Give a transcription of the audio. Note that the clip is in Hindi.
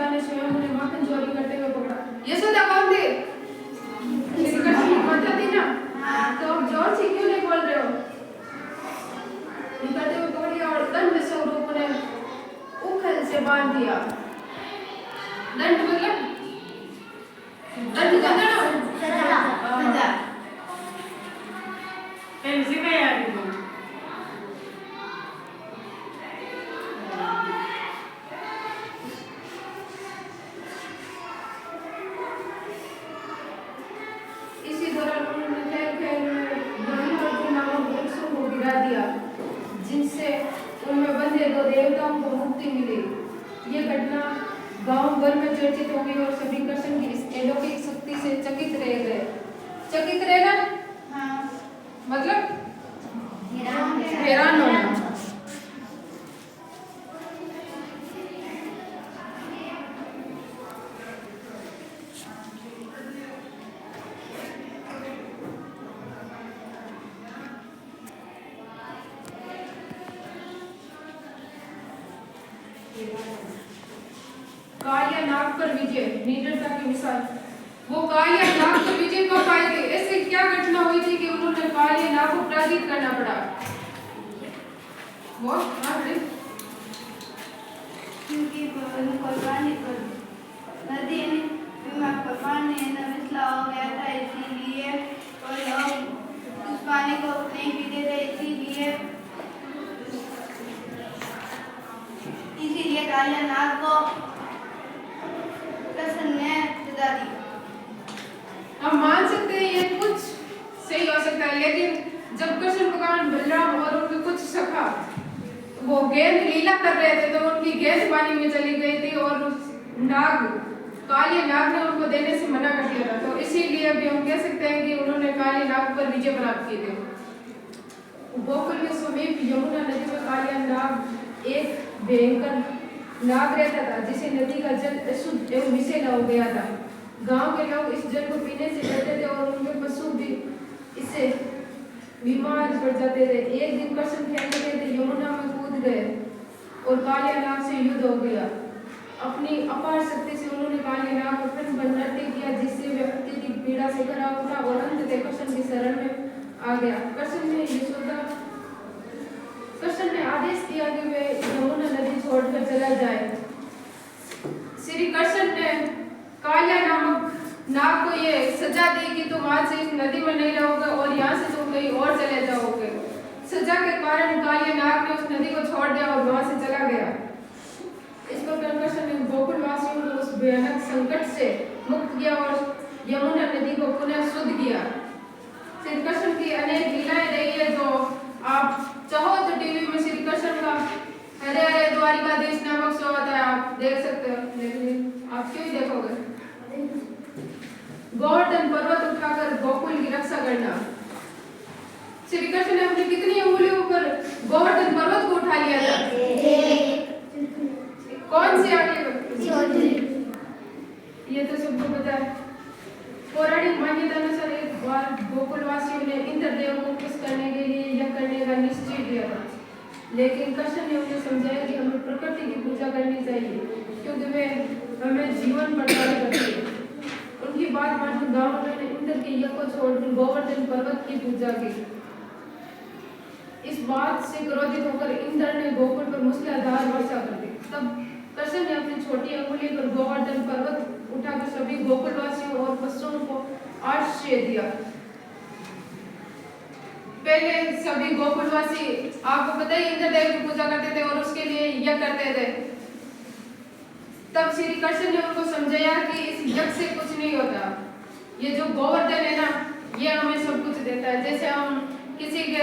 यशोदा ने स्वयं उन्हें माखन चोरी करते हुए पकड़ा। यशोदा कौन थी? श्री कृष्ण की माता थी ना। तो अब जोर से क्यों नहीं बोल रहे हो? निकलते हुए पकड़ी और दंड स्वरूप उन्हें उखल से बांध दिया। दंड मतलब दंड का सजा। पेंसिल में याद है। इसी दौरान उन्होंने खेल में ब्रह्मवर्ती नामक वृक्षों को गिरा दिया, जिनसे उनमें बंधे 2 देवताओं को मुक्ति मिली। ये घटना गांव भर में चर्चित हो गई और सभी कृष्ण की इस अलौकिक शक्ति से चकित रह गए। चकित रहेगा? हाँ। मतलब हैरान होना। कालिया नाग पर विजय निडरता की मिसाल। वो कालिया नाग पर विजय कब पाए थे? ऐसे क्या घटना हुई थी कि उन्होंने कालिया नाग को पराजित करना पड़ा? वो क्योंकि नदी में पानी विसला हो गया था, इसीलिए उस पानी को नहीं पीते थे, इसीलिए कालिया नाग को कृष्ण ने सजा दी। हम मान सकते हैं ये कुछ सही हो सकता है, लेकिन जब कृष्ण भगवान बलराम और उनके कुछ सखा वो गेंद लीला कर रहे थे तो उनकी गेंद पानी में चली गई थी और नाग काली नाग ने उनको देने से मना कर दिया था। तो इसीलिए अभी हम कह सकते हैं कि उन्होंने काली नाग पर विजय प्राप्त की थी। गोकुल के समीप यमुना नदी में कालिया नाग एक भयंकर नाग रहता था, जिसे नदी का जल अशुद्ध एवं विषैला हो गया था। गांव के लोग इस जल को पीने से डरते थे और उनके पशु भी इससे बीमार पड़ जाते थे। एक दिन कृष्ण खेल रहे थे, यमुना में कूद गए और कालिया नाग से युद्ध हो गया। अपनी अपार शक्ति से उन्होंने कालिया नाग को फिर नृत्य किया, जिससे वे अत्यधिक पीड़ा से घिरा उठा और अंततः कृष्ण की शरण में आ गया। कृष्ण ने आदेश दिया कि वे यमुना नदी छोड़कर चला जाए। श्री कृष्ण ने कालिया नामक नाग को ये सजा दी कि तुम आज से इस नदी में नहीं रहोगे और यहाँ से तुम कहीं और चले जाओगे। सजा के कारण कालिया नाग ने उस नदी को छोड़ दिया और वहां से चला गया। इस प्रकार कृष्ण ने गोकुल वासियों को उस भयानक संकट से मुक्त किया और यमुना नदी को पुनः शुद्ध किया। श्री कृष्ण की अनेक लीलाएं रही है, जो आप चाहो तो टीवी में श्री कृष्ण का हरे हरे द्वारिकाधीश नामक शो आता है, आप देख सकते हो। लेकिन आप क्यों देखोगे? गोवर्धन पर्वत उठाकर गोकुल की रक्षा करना। श्री कृष्ण ने अपनी कितनी उंगलियों पर गोवर्धन पर्वत को उठा लिया था? कौन सी आगे? ये तो सबको पता है। पौराणिक मान्यता अनुसार एक बार गोकुलवासियों ने इंद्रदेव को खुश करने के लिए यह करने का निश्चय किया था, लेकिन कृष्ण ने उन्हें समझाया कि हमें प्रकृति की पूजा करनी चाहिए, क्योंकि वे हमें जीवन प्रदान करती है। उनकी बात मानकर गांव ने इंद्र के यज्ञ को छोड़कर गोवर्धन पर्वत की पूजा की। इस बात से क्रोधित होकर इंद्र ने गोकुल पर मूसलाधार वर्षा कर दी। तब कृष्ण ने अपनी छोटी अंगुली पर गोवर्धन पर्वत उठाकर सभी गोकुलवासियों और पशुओं को आश्रय दिया। पहले सभी गोकुलवासी, आपको पता ही, इंद्रदेव की पूजा करते थे और उसके लिए यज्ञ करते थे। तब श्री कृष्ण ने उनको समझाया कि इस यज्ञ से कुछ नहीं होता। ये जो गोवर्धन है ना, ये हमें सब कुछ देता है। जैसे हम किसी के